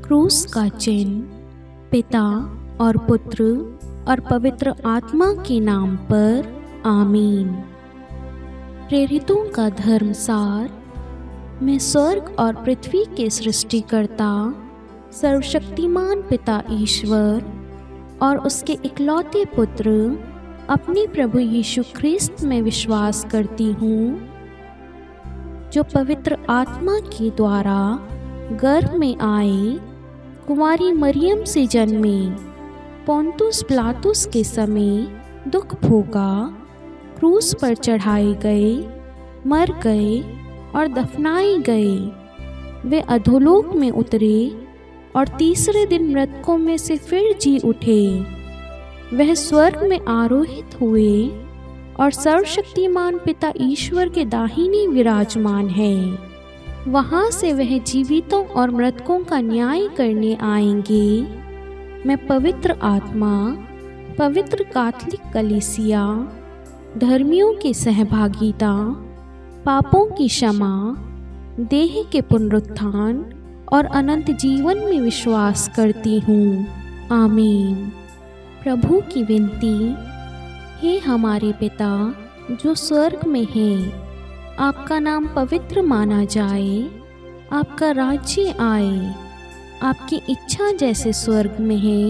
क्रूस का चिन्ह पिता और पुत्र और पवित्र आत्मा के नाम पर आमीन। प्रेरितों का धर्मसार। मैं स्वर्ग और पृथ्वी के सृष्टिकर्ता सर्वशक्तिमान पिता ईश्वर और उसके इकलौते पुत्र अपने प्रभु यीशु ख्रिस्त में विश्वास करती हूँ, जो पवित्र आत्मा के द्वारा गर्भ में आए, कुंवारी मरियम से जन्मे, पोंतुस पिलातुस के समय दुख भोगा, क्रूस पर चढ़ाए गए, मर गए और दफनाए गए। वे अधोलोक में उतरे और तीसरे दिन मृतकों में से फिर जी उठे। वह स्वर्ग में आरोहित हुए और सर्वशक्तिमान पिता ईश्वर के दाहिने विराजमान है। वहाँ से वह जीवितों और मृतकों का न्याय करने आएंगे। मैं पवित्र आत्मा, पवित्र कैथोलिक कलीसिया, धर्मियों की सहभागिता, पापों की क्षमा, देह के पुनरुत्थान और अनंत जीवन में विश्वास करती हूँ। आमीन। प्रभु की विनती। हे हमारे पिता जो स्वर्ग में है, आपका नाम पवित्र माना जाए, आपका राज्य आए, आपकी इच्छा जैसे स्वर्ग में है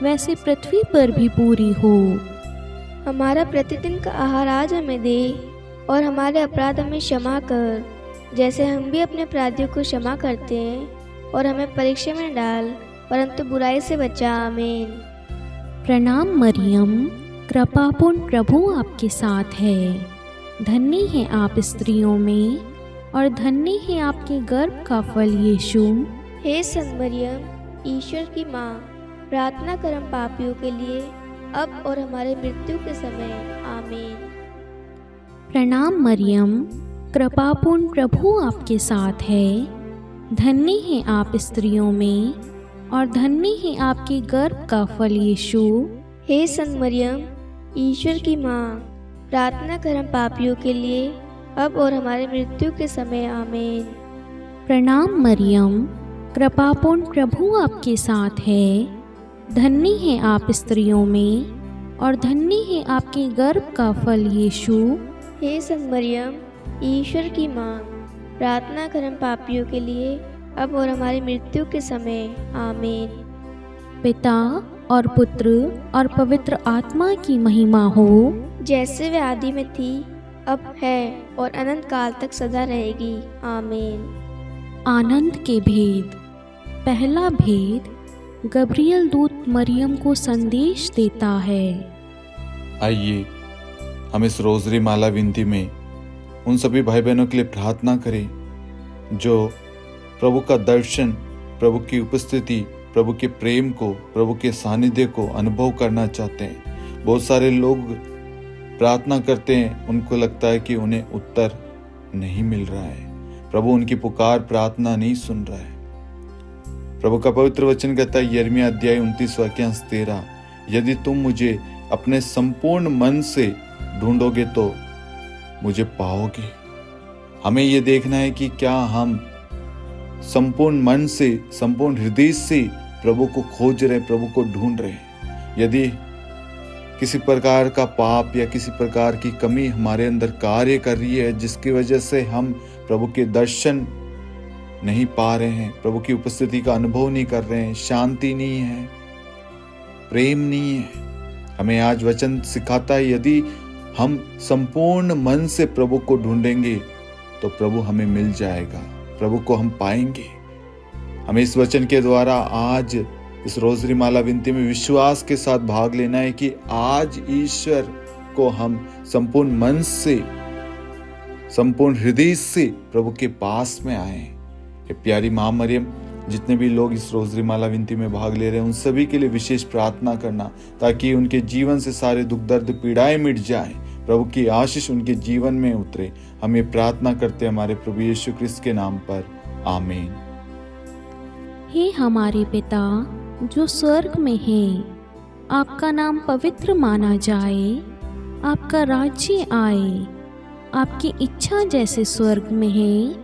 वैसे पृथ्वी पर भी पूरी हो। हमारा प्रतिदिन का आहार आज हमें दे और हमारे अपराध हमें क्षमा कर, जैसे हम भी अपने अपराधियों को क्षमा करते हैं, और हमें परीक्षा में न डाल परंतु बुराई से बचा। आमीन। प्रणाम मरियम, कृपापूर्ण प्रभु आपके साथ है। धन्य है आप स्त्रियों में और धन्य है आपके गर्भ का फल यीशु। हे संत मरियम, ईश्वर की माँ, प्रार्थना कर हम पापियों के लिए अब और हमारे मृत्यु के समय। आमीन। प्रणाम मरियम, कृपापूर्ण प्रभु आपके साथ है। धन्य है आप स्त्रियों में और धन्य है आपके गर्भ का फल यीशु। हे संत मरियम, ईश्वर की माँ, प्रार्थना कर हम पापियों के लिए अब और हमारे मृत्यु के समय। आमीन। प्रणाम मरियम, कृपापूर्ण प्रभु आपके साथ है। धन्य है आप स्त्रियों में और धन्य है आपके गर्भ का फल यीशु। हे संत मरियम, ईश्वर की माँ, प्रार्थना कर हम पापियों के लिए अब और हमारी मृत्यु के समय। आमीन। पिता और पुत्र और पवित्र आत्मा की महिमा हो, जैसे वे आदि में थी, अब है और अनंत काल तक सदा रहेगी। आमीन। आनंद के भेद। पहला भेद, गब्रियल दूत मरियम को संदेश देता है। आइए हम इस रोजरी माला विनती में उन सभी भाई बहनों के लिए प्रार्थना करें जो प्रभु का दर्शन, प्रभु की उपस्थिति, प्रभु के प्रेम को, प्रभु के सानिध्य को अनुभव करना चाहते हैं। बहुत सारे लोग प्रार्थना करते हैं, उनको लगता है कि उन्हें उत्तर नहीं मिल रहा है, प्रभु उनकी पुकार प्रार्थना नहीं सुन रहा है। प्रभु का पवित्र वचन कहता है, यिर्मयाह अध्याय 29 वाक्यांश 13, यदि तुम मुझे अपने संपूर्ण मन से ढूंढोगे तो मुझे पाओगे। हमें ये देखना है कि क्या हम संपूर्ण मन से, संपूर्ण हृदय से प्रभु को खोज रहे, प्रभु को ढूंढ रहे। यदि किसी प्रकार का पाप या किसी प्रकार की कमी हमारे अंदर कार्य कर रही है जिसकी वजह से हम प्रभु के दर्शन नहीं पा रहे हैं, प्रभु की उपस्थिति का अनुभव नहीं कर रहे हैं, शांति नहीं है, प्रेम नहीं है, हमें आज वचन सिखाता है यदि हम संपूर्ण मन से प्रभु को ढूंढेंगे तो प्रभु हमें मिल जाएगा, प्रभु को हम पाएंगे। हमें इस वचन के द्वारा आज इस रोजरी माला विनती में विश्वास के साथ भाग लेना है कि आज ईश्वर को हम संपूर्ण मन से, संपूर्ण हृदय से प्रभु के पास में आए। ये प्यारी माँ मरियम, जितने भी लोग इस रोजरी माला विनती में भाग ले रहे हैं उन सभी के लिए विशेष प्रार्थना करना ताकि उनके जीवन से सारे दुख दर्द पीड़ाएं मिट जाएं, प्रभु की आशीष उनके जीवन में उतरे। हम ये प्रार्थना करते हैं हमारे प्रभु यीशु ख्रिस्त के नाम पर। आमीन। हे हमारे पिता जो स्वर्ग में है, आपका नाम पवित्र माना जाए, आपका राज्य आए, आपकी इच्छा जैसे स्वर्ग में है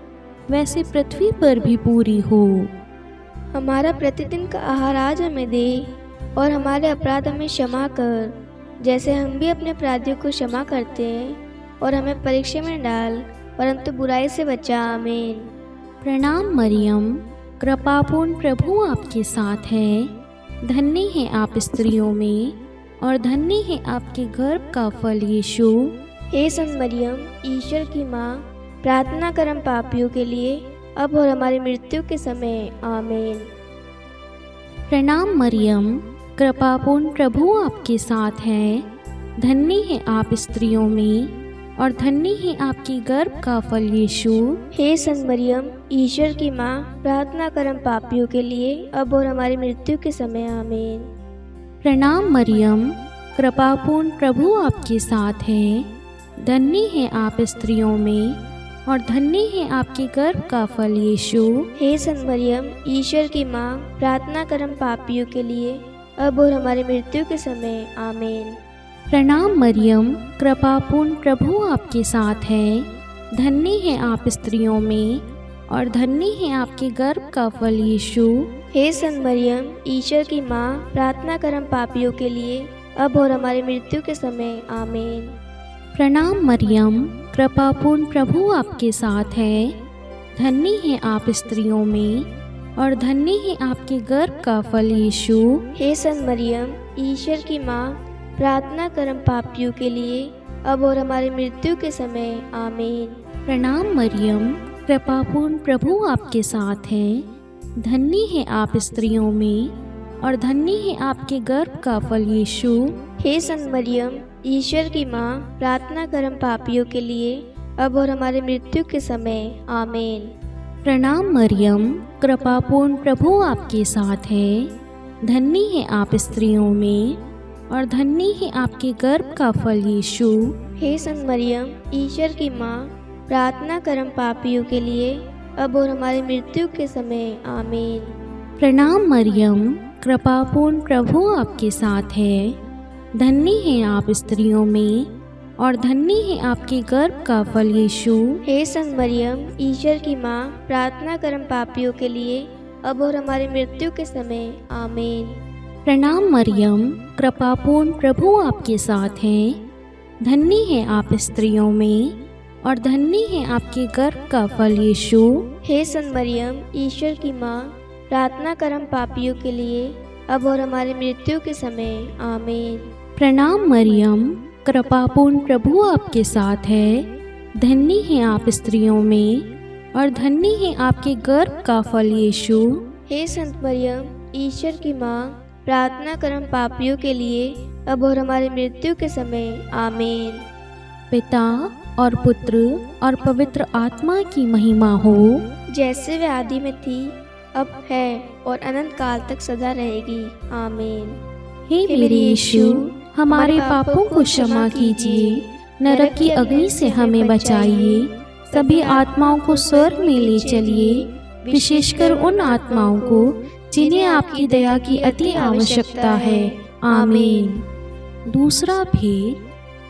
वैसे पृथ्वी पर भी पूरी हो। हमारा प्रतिदिन का आहार आज हमें दे और हमारे अपराध हमें क्षमा कर, जैसे हम भी अपने अपराधियों को क्षमा करते हैं, और हमें परीक्षा में न डाल परंतु बुराई से बचा। आमीन। प्रणाम मरियम, कृपापूर्ण प्रभु आपके साथ है। धन्य है आप स्त्रियों में और धन्य है आपके गर्भ का फल यीशु। हे संत मरियम, ईश्वर की माँ, प्रार्थना कर हम पापियों के लिए अब और हमारी मृत्यु के समय। आमीन। प्रणाम मरियम, कृपापूर्ण प्रभु आपके साथ है। धन्य है आप स्त्रियों में और धन्य है आपके गर्भ का फल यीशु। हे संत मरियम, ईश्वर की माँ, प्रार्थना कर हम पापियों के लिए अब और हमारी मृत्यु के समय। आमीन। प्रणाम मरियम, कृपापूर्ण प्रभु आपके साथ है। धन्य है आप स्त्रियों में और धन्य है आपके गर्भ का फल यीशु। हे संत मरियम, ईश्वर की माँ, प्रार्थना कर हम पापियों के लिए अब और हमारी मृत्यु के समय। आमीन। प्रणाम मरियम, कृपापूर्ण प्रभु आपके साथ है। धन्य है आप स्त्रियों में और धन्य है आपके गर्भ का फल यीशु। हे संत मरियम, ईश्वर की माँ, प्रार्थना कर हम पापियों के लिए अब और हमारी मृत्यु के समय। आमीन। प्रणाम मरियम, कृपापूर्ण प्रभु आपके साथ है। धन्य है आप स्त्रियों में और धन्य है आपके गर्भ का फल यीशु। हे संत मरियम, ईश्वर की माँ, प्रार्थना कर हम पापियों के लिए अब और हमारी मृत्यु के समय। आमीन। प्रणाम मरियम, कृपापूर्ण प्रभु आपके साथ है। धन्य है आप स्त्रियों में और धन्य है आपके गर्भ का फल यीशु। हे संत मरियम, ईश्वर की माँ, प्रार्थना कर हम पापियों के लिए अब और हमारी मृत्यु के समय। आमीन। प्रणाम मरियम, कृपापूर्ण प्रभु आपके साथ है। धन्य है आप स्त्रियों में और धन्य है आपके गर्भ का फल यीशु। हे संत मरियम, ईश्वर की माँ, प्रार्थना कर हम पापियों के लिए अब और हमारी मृत्यु के समय। आमीन। प्रणाम मरियम, कृपापूर्ण प्रभु आपके साथ है। धन्य है आप स्त्रियों में और धन्य है आपके गर्भ का फल यीशु। हे संत मरियम, ईश्वर की माँ, प्रार्थना कर हम पापियों के लिए अब और हमारी मृत्यु के समय। आमीन। प्रणाम मरियम, कृपापूर्ण प्रभु आपके साथ है। धन्य है आप स्त्रियों में और धन्य है आपके गर्भ का फल यीशु। हे संत मरियम, ईश्वर की माँ, प्रार्थना कर हम पापियों के लिए अब और हमारी मृत्यु के समय। आमीन। प्रणाम मरियम, कृपापूर्ण प्रभु आपके साथ है। धन्य है आप स्त्रियों में और धन्य है आपके गर्भ का फल यीशु। हे संत मरियम, ईश्वर की माँ, प्रार्थना कर हम पापियों के लिए अब और हमारी मृत्यु के समय। आमीन। पिता और पुत्र और पवित्र आत्मा की महिमा हो, जैसे वे आदि में थी, अब है और अनंत काल तक सदा रहेगी। आमीन। हे मेरे यीशु, हमारे पापों को क्षमा कीजिए, नरक की अग्नि से हमें बचाइए, सभी आत्माओं को स्वर्ग में ले चलिए, विशेषकर उन आत्माओं को जिन्हें आपकी दया की अति आवश्यकता है। आमीन। दूसरा भेद,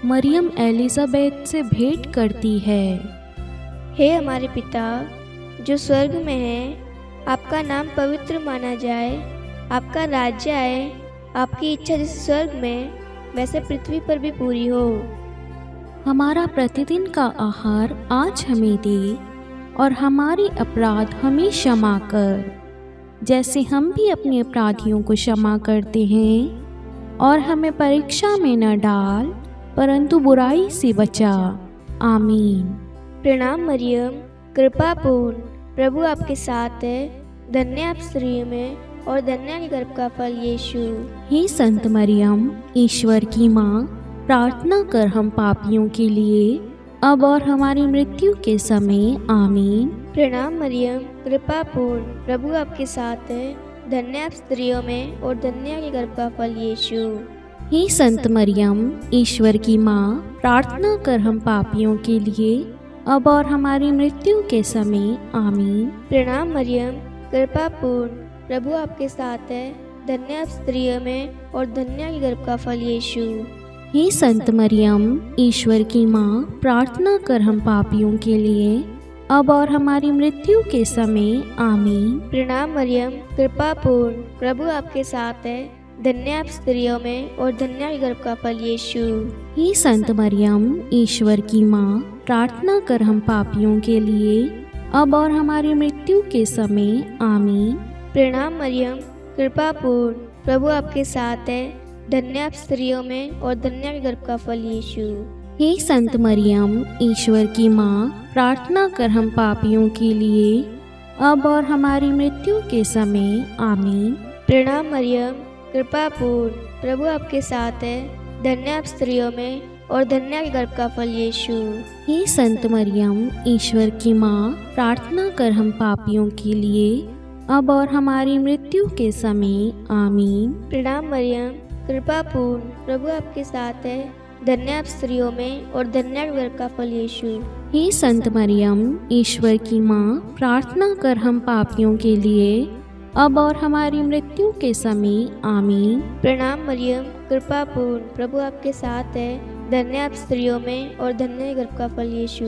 मरियम एलिजाबेथ से भेंट करती है। हे हमारे पिता जो स्वर्ग में है, आपका नाम पवित्र माना जाए, आपका राज्य आए, आपकी इच्छा जैसे स्वर्ग में वैसे पृथ्वी पर भी पूरी हो। हमारा प्रतिदिन का आहार आज हमें दे और हमारे अपराध हमें क्षमा कर, जैसे हम भी अपने अपराधियों को क्षमा करते हैं, और हमें परीक्षा में न डाल परंतु बुराई से बचा। आमीन। प्रणाम मरियम, कृपा पूर्ण, प्रभु आपके साथ है। धन्य आप स्त्रियों में और धन्य के गर्भ का फल यीशु। हे संत मरियम, ईश्वर की माँ, प्रार्थना कर हम पापियों के लिए अब और हमारी मृत्यु के समय। आमीन। प्रणाम मरियम, कृपा पूर्ण, प्रभु आपके साथ है। धन्य आप स्त्रियों में और धन्य के गर्भ का फल यीशु। हे संत मरियम, ईश्वर की माँ, प्रार्थना कर हम पापियों के लिए अब और हमारी मृत्यु के समय। आमीन। प्रणाम मरियम, कृपा पूर्ण, प्रभु आपके साथ है। धन्य आप स्त्रियों में और धन्य के गर्भ का फल यीशु। हे संत मरियम, ईश्वर की माँ, प्रार्थना कर हम पापियों के लिए अब और हमारी मृत्यु के समय आमीन। प्रणाम मरियम, कृपा पूर्ण, प्रभु आपके साथ है। धन्य आप स्त्रियों में और धन्य है गर्भ का फल यीशु। हे संत मरियम, ईश्वर की माँ, प्रार्थना कर हम पापियों के लिए, अब और हमारी मृत्यु के समय आमीन। प्रणाम मरियम, कृपा पूर्ण, प्रभु आपके साथ है। धन्य आप स्त्रियों में और धन्य है गर्भ का फल यीशु। हे संत मरियम, ईश्वर की माँ, प्रार्थना कर हम पापियों के लिए, अब और हमारी मृत्यु के समय आमीन। प्रणाम मरियम, कृपा पूर्ण, प्रभु आपके साथ है। धन्य आप स्त्रियों में और धन्य है गर्भ का फल यीशु। हे संत मरियम, ईश्वर की माँ, प्रार्थना कर हम पापियों के लिए, अब और हमारी मृत्यु के समय आमीन। प्रणाम मरियम, कृपा पूर्ण, प्रभु आपके साथ है। धन्य आप स्त्रियों में और धन्य है गर्भ का फल यीशु। हे संत मरियम, ईश्वर की माँ, प्रार्थना कर हम पापियों के लिए, अब और हमारी मृत्यु के समय आमीन। प्रणाम मरियम, कृपा पूर्ण, प्रभु आपके साथ है। धन्य आप स्त्रियों में और धन्य है गर्भ का फल यीशु।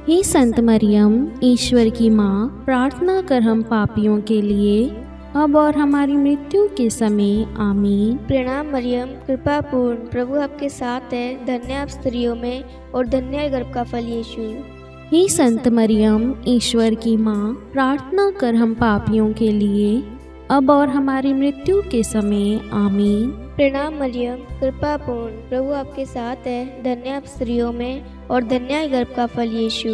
हे संत मरियम, ईश्वर की माँ, प्रार्थना कर हम पापियों के लिए, अब और हमारी मृत्यु के समय आमीन। प्रणाम मरियम, कृपा पूर्ण, प्रभु आपके साथ है। धन्य आप स्त्रियों में और धन्य है गर्भ का फल यीशु। हे संत मरियम, ईश्वर की माँ, प्रार्थना कर हम पापियों के लिए, अब और हमारी मृत्यु के समय आमीन। प्रणाम मरियम, कृपा पूर्ण, प्रभु आपके साथ है। धन्य आप स्त्रियों में और धन्य है गर्भ का फल यीशु।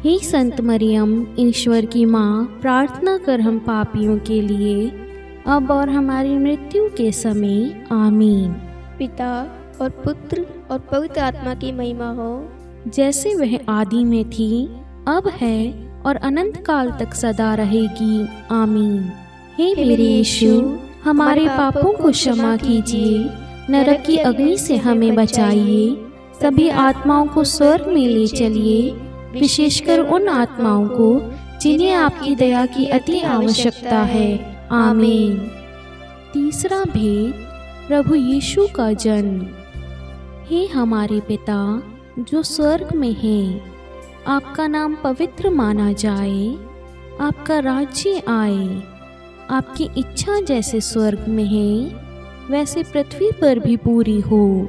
हे संत मरियम, ईश्वर की माँ, प्रार्थना कर हम पापियों के लिए, अब और हमारी मृत्यु के समय आमीन। पिता और पुत्र और पवित्र आत्मा की महिमा हो, जैसे वह आदि में थी, अब है और अनंत काल तक सदा रहेगी, आमीन। हे मेरे यीशु, हमारे पापों को क्षमा कीजिए, नरक की अग्नि से हमें बचाइए, सभी आत्माओं को स्वर्ग में ले चलिए, विशेषकर उन आत्माओं को जिन्हें आपकी दया की अति आवश्यकता है, आमीन। तीसरा भेद, प्रभु यीशु का जन्म। हे हमारे पिता जो स्वर्ग में है, आपका नाम पवित्र माना जाए, आपका राज्य आए, आपकी इच्छा जैसे स्वर्ग में है वैसे पृथ्वी पर भी पूरी हो।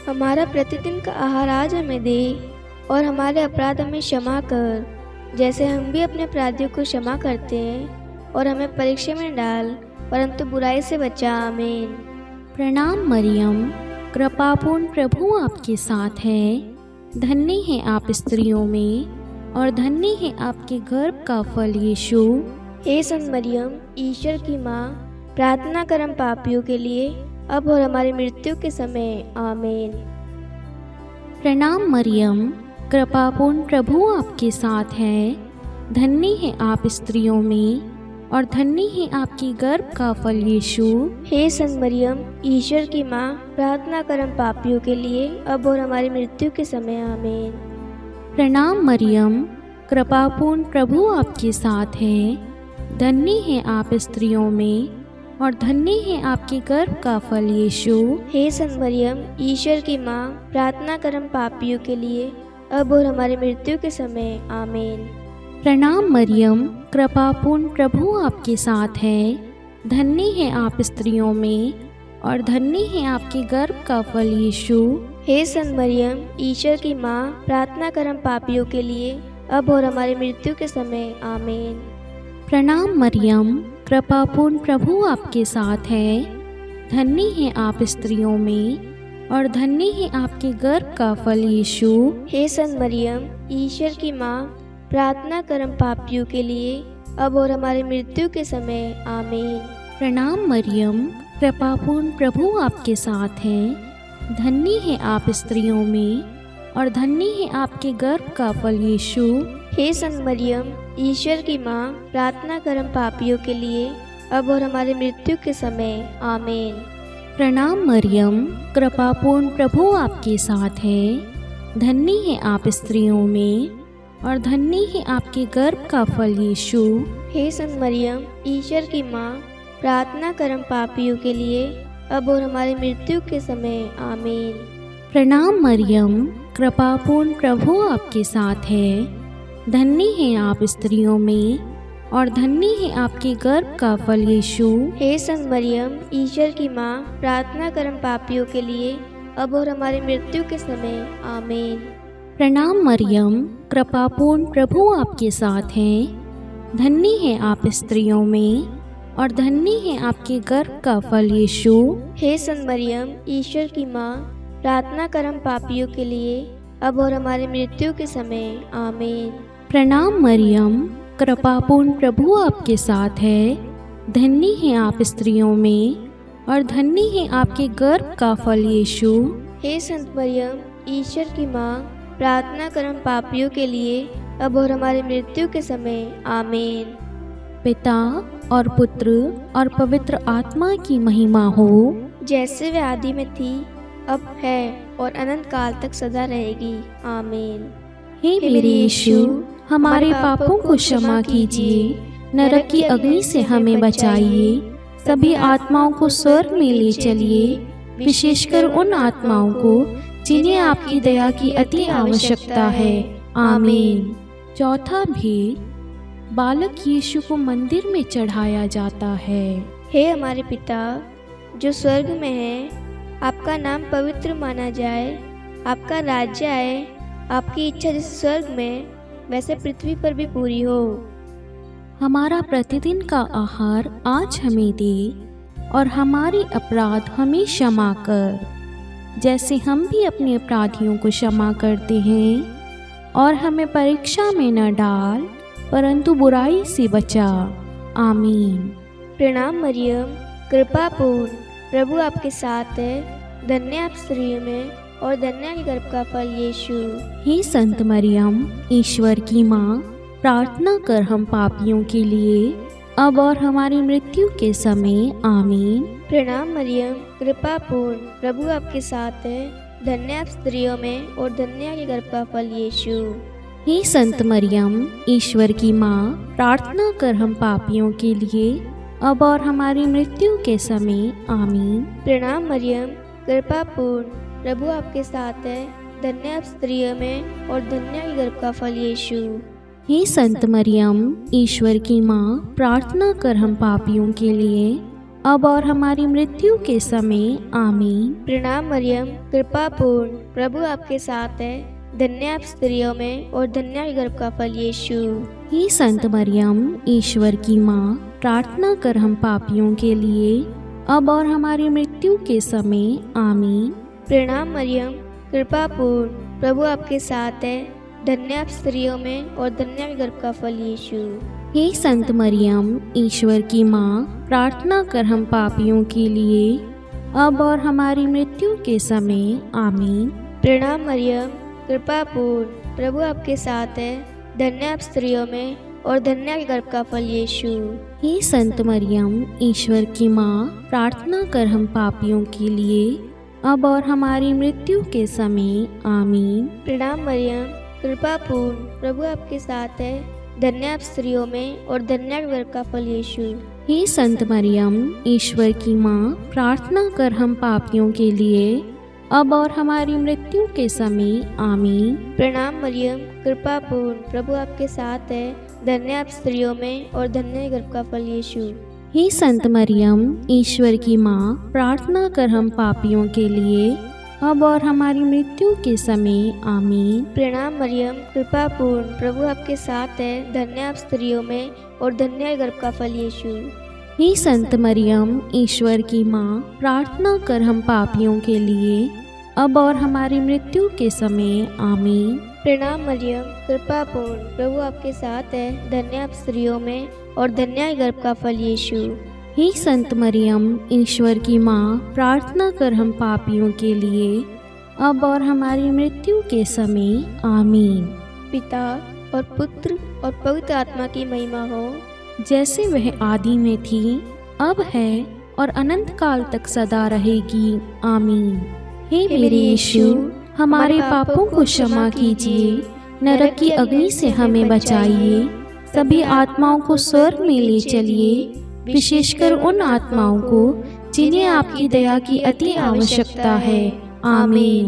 हमारा प्रतिदिन का आहार आज हमें दे और हमारे अपराध हमें क्षमा कर, जैसे हम भी अपने अपराधियों को क्षमा करते हैं, और हमें परीक्षा में डाल परंतु बुराई से बचा, आमीन। प्रणाम मरियम, कृपापूर्ण, प्रभु आपके साथ है। धन्य है आप स्त्रियों में और धन्य है आपके गर्भ का फल यीशु। हे संत मरियम, ईश्वर की माँ, प्रार्थना कर हम पापियों के लिए, अब और हमारी मृत्यु के समय, आमीन। प्रणाम मरियम, कृपापूर्ण, प्रभु आपके साथ है। धन्य है आप स्त्रियों में और धन्य है आपकी गर्भ का फल यीशु। हे संत मरियम, ईश्वर की माँ, प्रार्थना कर हम पापियों के लिए, अब और हमारी मृत्यु के समय, आमीन। प्रणाम मरियम, कृपापूर्ण, प्रभु आपके साथ है। धन्य है आप स्त्रियों में और धन्य है आपके गर्भ का फल यीशु। हे संत मरियम, ईश्वर की माँ, प्रार्थना कर हम पापियों के लिए, अब और हमारी मृत्यु के समय, आमीन। प्रणाम मरियम, कृपापूर्ण, प्रभु आपके साथ है। धन्य है आप स्त्रियों में और धन्य है आपके गर्भ का फल यीशु। हे संत मरियम, ईश्वर की माँ, प्रार्थना कर हम पापियों के लिए, अब और हमारी मृत्यु के समय, आमीन। प्रणाम मरियम, कृपापूर्ण, प्रभु आपके साथ है। धन्य है आप स्त्रियों में और धन्य है आपके गर्भ का फल यीशु। हे संत मरियम, ईश्वर की माँ, प्रार्थना कर हम पापियों के लिए, अब और हमारी मृत्यु के समय, आमीन। प्रणाम मरियम, कृपापूर्ण, प्रभु आपके साथ है। धन्य है आप स्त्रियों में और धन्य है आपके गर्भ का फल यीशु। हे संत मरियम, ईश्वर की माँ, प्रार्थना कर हम पापियों के लिए, अब और हमारी मृत्यु के समय, आमीन। प्रणाम मरियम, कृपापूर्ण, प्रभु आपके साथ है। धन्य है आप स्त्रियों में और धन्य है आपके गर्भ का फल यीशु। हे संत मरियम, ईश्वर की माँ, प्रार्थना कर हम पापियों के लिए, अब और हमारी मृत्यु के समय, आमीन। प्रणाम मरियम, कृपापूर्ण, प्रभु आपके साथ है। धन्य हैं आप स्त्रियों में और धन्य है आपके गर्भ का फल यीशु। हे संत मरियम, ईश्वर की माँ, प्रार्थना कर हम पापियों के लिए, अब और हमारी मृत्यु के समय। आमीन। प्रणाम मरियम, कृपापूर्ण प्रभु आपके साथ हैं। धन्य है आप स्त्रियों में और धन्य है आपके गर्भ का फल यीशु। हे संत मरियम, ईश्वर की माँ, प्रार्थना कर हम पापियों के लिए, अब और हमारी मृत्यु के समय। आमीन। प्रणाम मरियम, कृपापूर्ण प्रभु आपके साथ है। धन्य है आप स्त्रियों में और धन्य है आपके गर्भ का फल यीशु। हे संत मरियम, ईश्वर की माँ, प्रार्थना कर हम पापियों के लिए, अब और हमारी मृत्यु के समय। आमीन। पिता और पुत्र और पवित्र आत्मा की महिमा हो, जैसे वे आदि में थी, अब है और अनंत काल तक सदा रहेगी। आमीन। हे मेरे यीशु, हमारे पापों को क्षमा कीजिए, नरक की अग्नि से हमें बचाइए, सभी आत्माओं को स्वर्ग में ले चलिए, विशेषकर उन आत्माओं को जिन्हें आपकी दया की अति आवश्यकता है। आमीन। चौथा भेद, बालक यीशु को मंदिर में चढ़ाया जाता है। हे हमारे पिता जो स्वर्ग में है, आपका नाम पवित्र माना जाए, आपका राज्य आए, आपकी इच्छा जैसे स्वर्ग में वैसे पृथ्वी पर भी पूरी हो। हमारा प्रतिदिन का आहार आज हमें दे और हमारे अपराध हमें क्षमा कर, जैसे हम भी अपने अपराधियों को क्षमा करते हैं, और हमें परीक्षा में न डाल परंतु बुराई से बचा। आमीन। प्रणाम मरियम, कृपापूर्ण प्रभु आपके साथ है। धन्य आप स्त्रियों में और धन्य के गर्भ का फल यीशु। हे संत मरियम, ईश्वर की माँ, प्रार्थना कर हम पापियों के लिए, अब और हमारी मृत्यु के समय। आमीन। प्रणाम मरियम, कृपापूर्ण प्रभु आपके साथ है। धन्य आप स्त्रियों में और धन्य के गर्भ का फल यीशु। हे संत मरियम, ईश्वर की माँ, प्रार्थना कर हम पापियों के लिए, अब और हमारी मृत्यु के समय। आमीन। प्रणाम मरियम, कृपापूर्ण प्रभु आपके साथ है। धन्य आप स्त्रियों में और धन्य के गर्भ का फल यीशु। हे संत मरियम, ईश्वर की माँ, प्रार्थना कर हम पापियों के लिए, अब और हमारी मृत्यु के समय। आमीन। प्रणाम मरियम, कृपापूर्ण प्रभु आपके साथ है। धन्य आप स्त्रियों में और धन्य के गर्भ का फल यीशु। हे संत मरियम, ईश्वर की माँ, प्रार्थना कर हम पापियों के लिए, अब और हमारी मृत्यु के समय। आमीन। प्रणाम मरियम, कृपापूर्ण प्रभु आपके साथ है। धन्य आप स्त्रियों में और धन्य के गर्भ का फल यीशु। हे संत मरियम, ईश्वर की माँ, प्रार्थना कर हम पापियों के लिए, अब और हमारी मृत्यु के समय। आमीन। प्रणाम मरियम, कृपापूर्ण प्रभु आपके साथ है। धन्य आप स्त्रियों में और धन्य के गर्भ का फल यीशु। हे संत मरियम, ईश्वर की माँ, प्रार्थना कर हम पापियों के लिए, अब और हमारी मृत्यु के समय। आमीन। प्रणाम मरियम, कृपापूर्ण प्रभु आपके साथ है। धन्य आप स्त्रियों में और धन्य के गर्भ का फल यीशु। हे संत मरियम, ईश्वर की माँ, प्रार्थना कर हम पापियों के लिए, अब और हमारी मृत्यु के समय। आमीन। प्रणाम मरियम, कृपापूर्ण प्रभु आपके साथ है। धन्य आप स्त्रियों में और धन्य के गर्भ का फल यीशु। हे संत मरियम, ईश्वर की माँ, प्रार्थना कर हम पापियों के लिए, अब और हमारी मृत्यु के समय। आमीन। प्रणाम मरियम, कृपापूर्ण प्रभु आपके साथ है। धन्य आप स्त्रियों में और धन्य के गर्भ का फल यीशु। हे संत मरियम, ईश्वर की माँ, प्रार्थना कर हम पापियों के लिए, अब और हमारी मृत्यु के समय। आमीन। प्रणाम मरियम, कृपापूर्ण प्रभु आपके साथ है। धन्य आप स्त्रियों में और धन्य के गर्भ का फल यीशु। हे संत मरियम, ईश्वर की माँ, प्रार्थना कर हम पापियों के लिए, अब और हमारी मृत्यु के समय। आमीन। पिता और पुत्र और पवित्र आत्मा की महिमा हो, जैसे वह आदि में थी, अब है और अनंत काल तक सदा रहेगी। आमीन। हे मेरे यीशु, हमारे पापों को क्षमा कीजिए, नरक की अग्नि से हमें बचाइए, सभी आत्माओं को स्वर्ग में ले चलिए, विशेषकर उन आत्माओं को जिन्हें आपकी दया की अति आवश्यकता है। आमीन।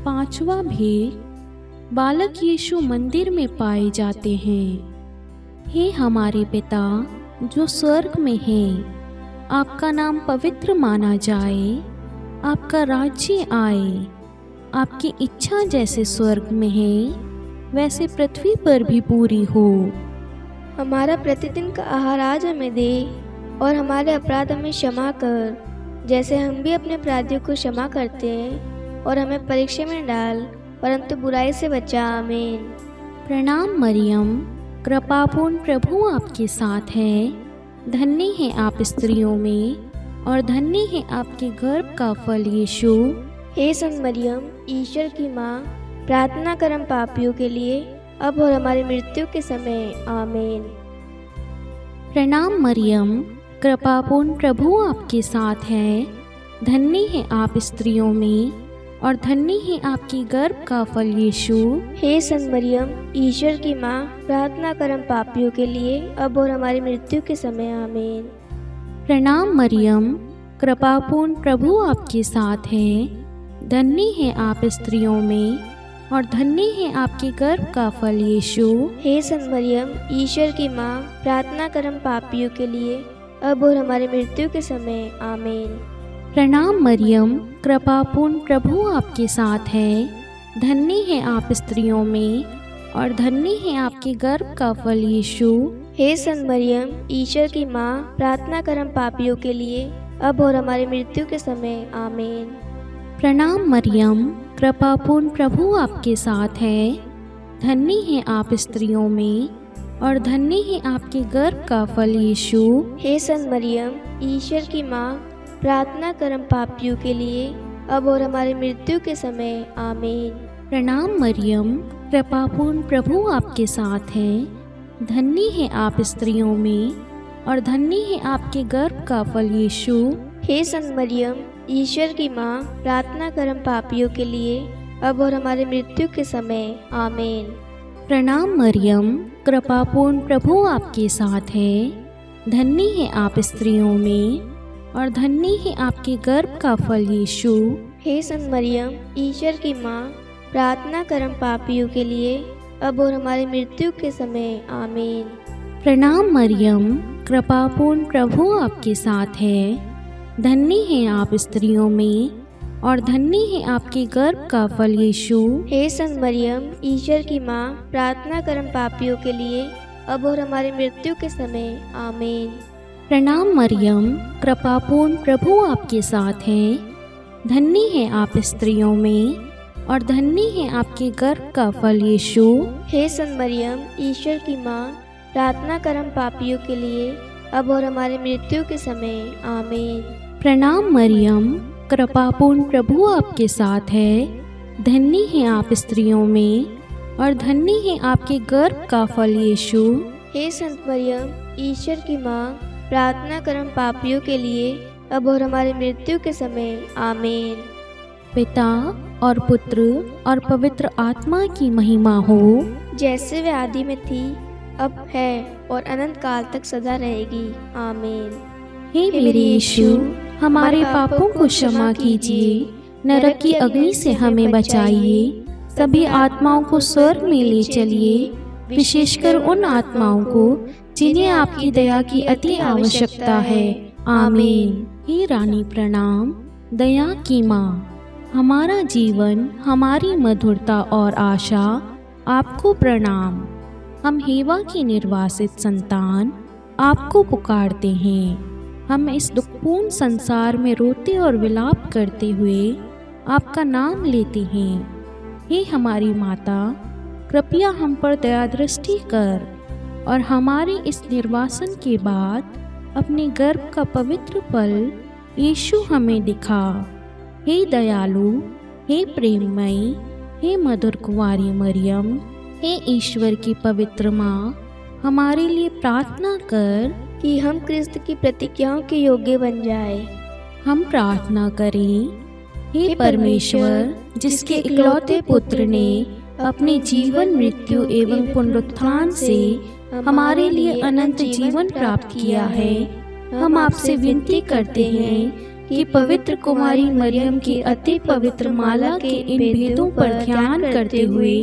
पांचवा भेद, बालक यीशु मंदिर में पाए जाते हैं। हे हमारे पिता जो स्वर्ग में है, आपका नाम पवित्र माना जाए, आपका राज्य आए, आपकी इच्छा जैसे स्वर्ग में है वैसे पृथ्वी पर भी पूरी हो। हमारा प्रतिदिन का आहार आज हमें दे और हमारे अपराध हमें क्षमा कर, जैसे हम भी अपने अपराधियों को क्षमा करते हैं, और हमें परीक्षा में न डाल परंतु बुराई से बचा। आमीन। प्रणाम मरियम, कृपापूर्ण प्रभु आपके साथ है। धन्य है आप स्त्रियों में और धन्य है आपके गर्भ का फल यीशु। हे संत मरियम, ईश्वर की माँ, प्रार्थना कर हम पापियों के लिए अब और हमारी मृत्यु के समय। आमीन। प्रणाम मरियम, कृपापूर्ण प्रभु आपके साथ है। धन्य है आप स्त्रियों में और धन्य है आपकी गर्भ का फल यीशु। हे संत मरियम, ईश्वर की माँ, प्रार्थना कर हम पापियों के लिए अब और हमारी मृत्यु के समय। आमीन। प्रणाम मरियम, कृपापूर्ण प्रभु आपके साथ है। धन्य है आप स्त्रियों में और धन्य है आपके गर्भ का फल यीशु। हे संत मरियम, ईश्वर की माँ, प्रार्थना कर हम पापियों के लिए अब और हमारी मृत्यु के समय। आमीन। प्रणाम मरियम, कृपापूर्ण प्रभु आपके साथ है। धन्य है आप स्त्रियों में और धन्य है आपके गर्भ का फल यीशु। हे संत मरियम, ईश्वर की माँ, प्रार्थना कर हम पापियों के लिए अब और हमारी मृत्यु के समय। आमीन। प्रणाम मरियम, कृपापूर्ण प्रभु आपके साथ है। धन्य है आप स्त्रियों में और धन्य है आपके गर्भ का फल यीशु। हे संत मरियम, ईश्वर की माँ, प्रार्थना कर हम पापियों के लिए अब और हमारी मृत्यु के समय। आमीन। प्रणाम मरियम, कृपापूर्ण प्रभु आपके साथ है। धन्य है आप स्त्रियों में और धन्य है आपके गर्भ का फल यीशु। हे संत मरियम, ईश्वर की माँ, प्रार्थना कर हम पापियों के लिए अब और हमारी मृत्यु के समय। आमीन। प्रणाम मरियम, कृपापूर्ण प्रभु आपके साथ है। धन्य है आप स्त्रियों में और धन्य है आपके गर्भ का फल यीशु। हे संत मरियम, ईश्वर की माँ, प्रार्थना कर हम पापियों के लिए अब और हमारी मृत्यु के समय। आमीन। प्रणाम मरियम, कृपापूर्ण प्रभु आपके साथ है। धन्य है आप स्त्रियों में और धन्य है आपके गर्भ का फल यीशु। हे संत मरियम, ईश्वर की माँ, प्रार्थना कर हम पापियों के लिए अब और हमारी मृत्यु के समय। आमीन। प्रणाम मरियम, कृपापूर्ण प्रभु आपके साथ है। धन्य है आप स्त्रियों में और धन्य है आपके गर्भ का फल यीशु। हे संत मरियम, ईश्वर की माँ, प्रार्थना कर हम पापियों के लिए अब और हमारी मृत्यु के समय। आमीन। प्रणाम मरियम, कृपापूर्ण प्रभु आपके साथ है। धन्य है आप स्त्रियों में और धन्य है आपके गर्भ का फल यीशु। हे संत मरियम, ईश्वर की माँ, प्रार्थना कर हम पापियों के लिए अब और हमारी मृत्यु के समय। आमीन। पिता और पुत्र और पवित्र आत्मा की महिमा हो, जैसे वे आदि में थी, अब है और अनंत काल तक सदा रहेगी। आमीन। हे मेरे यीशु, हमारे पापों को क्षमा कीजिए, नरक की अग्नि से हमें बचाइए, सभी आत्माओं को स्वर्ग में ले चलिए, विशेषकर उन आत्माओं को जिन्हें आपकी दया की अति आवश्यकता है। आमीन। हे रानी प्रणाम, दया की माँ, हमारा जीवन, हमारी मधुरता और आशा, आपको प्रणाम। हम हेवा की निर्वासित संतान आपको पुकारते हैं। हम इस दुखपूर्ण संसार में रोते और विलाप करते हुए आपका नाम लेते हैं। हे हमारी माता, कृपया हम पर दया दृष्टि कर और हमारे इस निर्वासन के बाद अपने गर्भ का पवित्र फल यीशु हमें दिखा। हे दयालु, हे प्रेममयी, हे मधुर कुंवारी मरियम, हे ईश्वर की पवित्र माँ, हमारे लिए प्रार्थना कर कि हम क्रिस्त की प्रतिज्ञाओं के योग्य बन जाए। हम प्रार्थना करें। हे परमेश्वर, जिसके इकलौते पुत्र ने अपने जीवन, मृत्यु एवं पुनरुत्थान से हमारे लिए अनंत जीवन प्राप्त किया है, हम आपसे विनती करते हैं कि पवित्र कुमारी मरियम की अति पवित्र माला के इन भेदों पर ध्यान करते हुए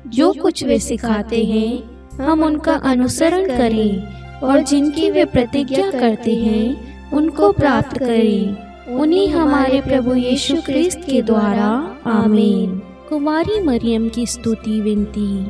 जो कुछ वे सिखाते हैं हम उनका अनुसरण करें और जिनकी वे प्रतिज्ञा करते हैं उनको प्राप्त करें। उन्हीं हमारे प्रभु यीशु क्रिस्त के द्वारा आमीन। कुमारी मरियम की स्तुति विनती।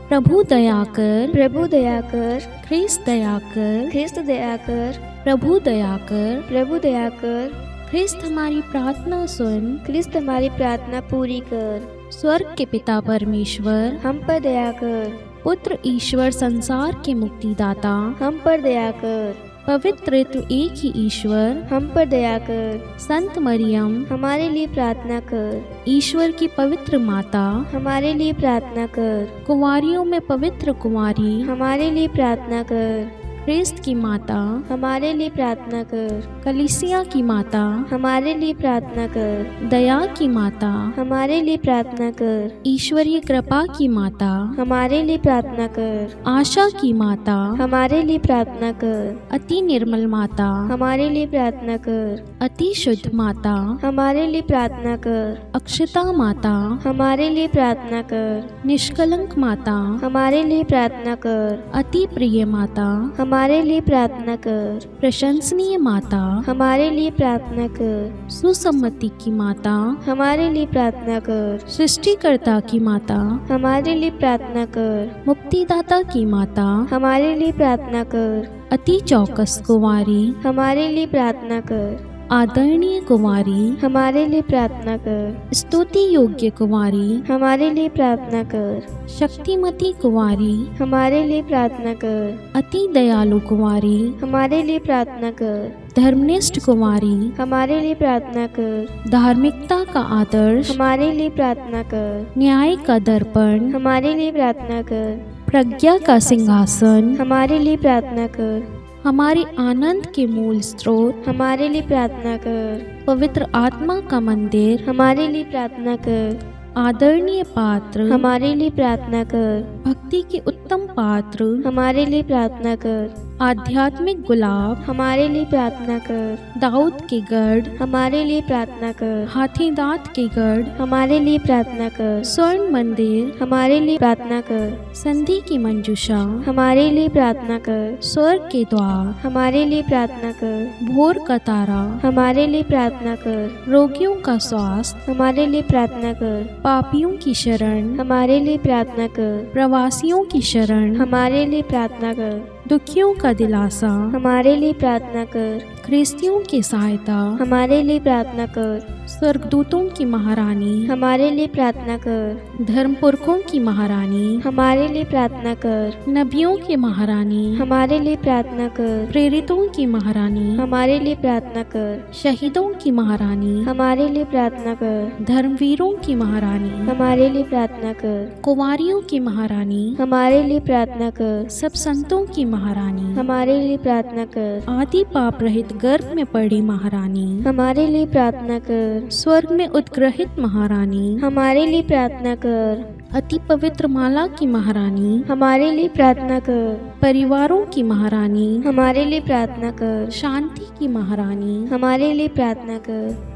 प्रभु दया कर, प्रभु दया कर, ख्रिस्त दया कर, ख्रिस्त दया कर, प्रभु दया कर, प्रभु दया कर, ख्रिस्त हमारी प्रार्थना सुन, ख्रिस्त हमारी प्रार्थना पूरी कर। स्वर्ग के पिता परमेश्वर, हम पर दया कर, पुत्र ईश्वर संसार के मुक्तिदाता, हम पर दया कर, पवित्र त्रित्व एक ही ईश्वर, हम पर दया कर, संत मरियम, हमारे लिए प्रार्थना कर, ईश्वर की पवित्र माता, हमारे लिए प्रार्थना कर, कुंवारियों में पवित्र कुंवारी, हमारे लिए प्रार्थना कर, ख्रिस्त की माता, हमारे लिए प्रार्थना कर, कलीसिया की माता, हमारे लिए प्रार्थना कर, दया की माता, हमारे लिए प्रार्थना कर, ईश्वरीय कृपा की माता, हमारे लिए प्रार्थना कर, आशा की माता, हमारे लिए प्रार्थना कर, अति निर्मल माता, हमारे लिए प्रार्थना कर, अति शुद्ध माता, हमारे लिए प्रार्थना कर, अक्षता माता, हमारे लिए प्रार्थना कर, निष्कलंक माता, हमारे लिए प्रार्थना कर, अति प्रिय माता, हमारे लिए प्रार्थना कर, प्रशंसनीय माता, हमारे लिए प्रार्थना कर, सुसम्मति की माता, हमारे लिए प्रार्थना कर, सृष्टिकर्ता की माता, हमारे लिए प्रार्थना कर, मुक्तिदाता की माता, हमारे लिए प्रार्थना कर, अति चौकस कुंवारी, हमारे लिए प्रार्थना कर, आदरणीय कुंवारी, हमारे लिए प्रार्थना कर, स्तुति योग्य कुंवारी, हमारे लिए प्रार्थना कर, शक्तिमती कुंवारी, हमारे लिए प्रार्थना कर, अति दयालु कुंवारी, हमारे लिए प्रार्थना कर, धर्मनिष्ठ कुंवारी, हमारे लिए प्रार्थना कर, धार्मिकता का आदर्श, हमारे लिए प्रार्थना कर, न्याय का दर्पण, हमारे लिए प्रार्थना कर, प्रज्ञा का सिंहासन, हमारे लिए प्रार्थना कर, हमारे आनंद के मूल स्रोत, हमारे लिए प्रार्थना कर, पवित्र आत्मा का मंदिर, हमारे लिए प्रार्थना कर, आदरणीय पात्र, हमारे लिए प्रार्थना कर, भक्ति के उत्तम पात्र, हमारे लिए प्रार्थना कर, आध्यात्मिक गुलाब, हमारे लिए प्रार्थना कर, दाऊद के गढ़, हमारे लिए प्रार्थना कर, हाथी दांत के गढ़, हमारे लिए प्रार्थना कर, स्वर्ण मंदिर, हमारे लिए प्रार्थना कर, संधि की मंजूषा, हमारे लिए प्रार्थना कर, स्वर्ग के द्वार, हमारे लिए प्रार्थना कर, भोर का तारा, हमारे लिए प्रार्थना कर, रोगियों का स्वास्थ्य, हमारे लिए प्रार्थना कर, पापियों की शरण, हमारे लिए प्रार्थना कर, प्रवासियों की शरण, हमारे लिए प्रार्थना कर, दुखियों का दिलासा, हमारे लिए प्रार्थना कर, ख्रिस्तियों की सहायता, हमारे लिए प्रार्थना कर, स्वर्गदूतों की महारानी, हमारे लिए प्रार्थना कर, धर्मपुरखों की महारानी, हमारे लिए प्रार्थना कर, नबियों की महारानी, हमारे लिए प्रार्थना कर, प्रेरितों की महारानी, हमारे लिए प्रार्थना कर, शहीदों की महारानी, हमारे लिए प्रार्थना कर, धर्मवीरों की महारानी, हमारे लिए प्रार्थना कर, कुंवारियों की महारानी, हमारे लिए प्रार्थना कर, सब संतों की महारानी, हमारे लिए प्रार्थना कर, आदि पाप रहित गर्भ में पड़ी महारानी, हमारे लिए प्रार्थना कर, स्वर्ग में उद्ग्रहित महारानी, हमारे लिए प्रार्थना कर, अति पवित्र माला की महारानी, हमारे लिए प्रार्थना कर, परिवारों की महारानी, हमारे लिए प्रार्थना कर, शांति की महारानी, हमारे लिए प्रार्थना कर।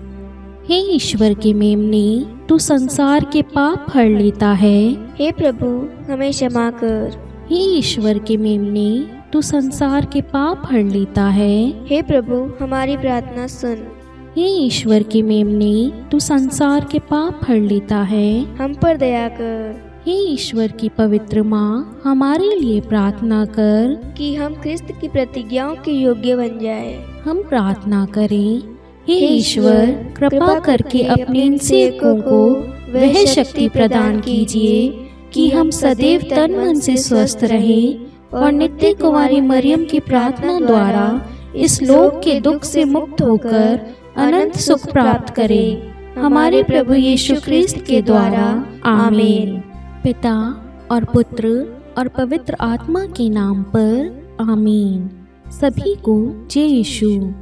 हे ईश्वर के मेमने, तू संसार के पाप हर लेता है। हे प्रभु, हमें क्षमा कर। हे ईश्वर के मेमने, तू संसार के पाप हर लेता है। हे प्रभु, हमारी प्रार्थना सुन। हे ईश्वर के मेमने, तू संसार के पाप हर लेता है। हम पर दया कर। हे ईश्वर की पवित्र माँ, हमारे लिए प्रार्थना कर कि हम क्रिस्त की प्रतिज्ञाओं के योग्य बन जाए। हम प्रार्थना करें। हे ईश्वर, कृपा करके अपने इन सेवकों को वह शक्ति प्रदान कीजिए कि हम सदैव तन मन से स्वस्थ रहें और नित्य कुमारी मरियम की प्रार्थना द्वारा इस लोक के दुख से मुक्त होकर अनंत सुख प्राप्त करें। हमारे प्रभु यीशु क्रिस्त के द्वारा। आमीन। पिता और पुत्र और पवित्र आत्मा के नाम पर। आमीन। सभी को जय यीशु।